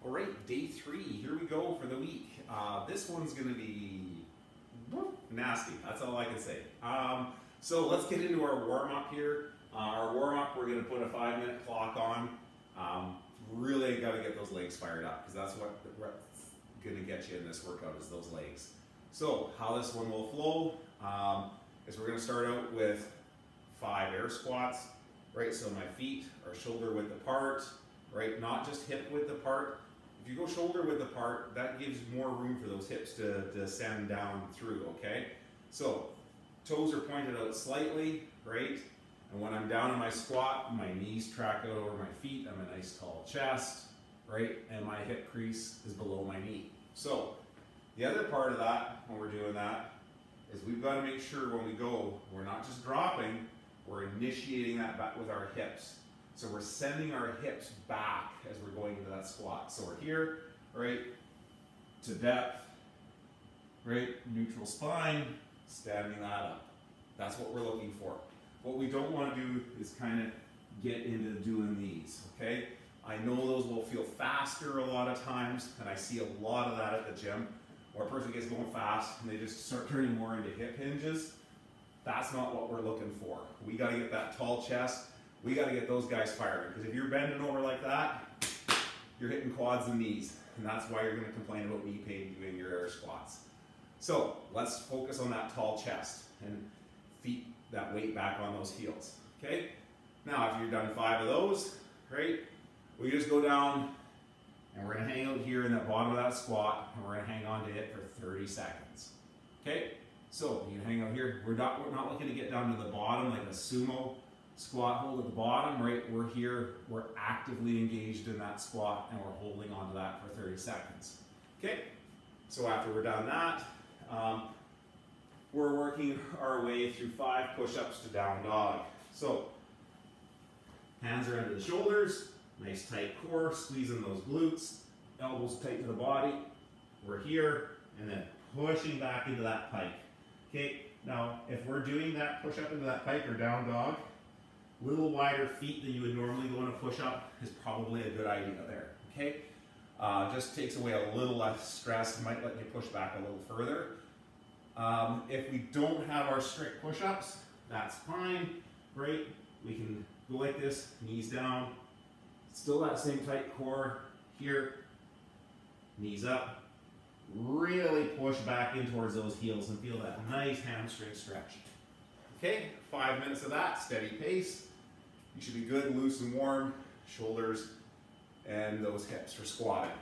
All right, day 3, here we go for the week. This one's gonna be nasty, that's all I can say. So let's get into our warm-up here. Our warm-up, we're gonna put a 5-minute clock on. Really gotta get those legs fired up because that's what's gonna get you in this workout is those legs. So how this one will flow is we're gonna start out with 5 air squats, right? So my feet are shoulder width apart, right? Not just hip width apart. If you go shoulder width apart, that gives more room for those hips to descend down through, okay? So toes are pointed out slightly, right? And when I'm down in my squat, my knees track out over my feet. I'm a nice tall chest, right? And my hip crease is below my knee. So the other part of that, when we're doing that, is we've got to make sure when we go, we're not just dropping, we're initiating that back with our hips. So we're sending our hips back as we're going into that squat. So we're here, right, to depth, right, neutral spine, standing that up. That's what we're looking for. What we don't want to do is kind of get into doing these, okay? I know those will feel faster a lot of times, and I see a lot of that at the gym, where a person gets going fast and they just start turning more into hip hinges. That's not what we're looking for. We got to get that tall chest. We got to get those guys firing, because if you're bending over like that, you're hitting quads and knees, and that's why you're going to complain about knee pain doing your air squats. So let's focus on that tall chest and feet that weight back on those heels, okay? Now, if you've done 5 of those, right, we just go down and we're going to hang out here in the bottom of that squat, and we're going to hang on to it for 30 seconds, okay? So you can hang out here. We're not looking to get down to the bottom like a sumo squat hold at the bottom, right? We're here, we're actively engaged in that squat, and we're holding on to that for 30 seconds. Okay, so after we're done that, we're working our way through 5 push-ups to down dog. So, hands are under the shoulders, nice tight core, squeezing those glutes, elbows tight to the body. We're here, and then pushing back into that pike. Okay, now if we're doing that push-up into that pike or down dog, little wider feet than you would normally go in a push-up is probably a good idea there, okay? Just takes away a little less stress, might let you push back a little further. If we don't have our strict push-ups, that's fine, right? We can go like this, knees down, still that same tight core here, knees up, really push back in towards those heels and feel that nice hamstring stretch. Okay, 5 minutes of that, steady pace. You should be good, loose and warm, shoulders and those hips for squatting.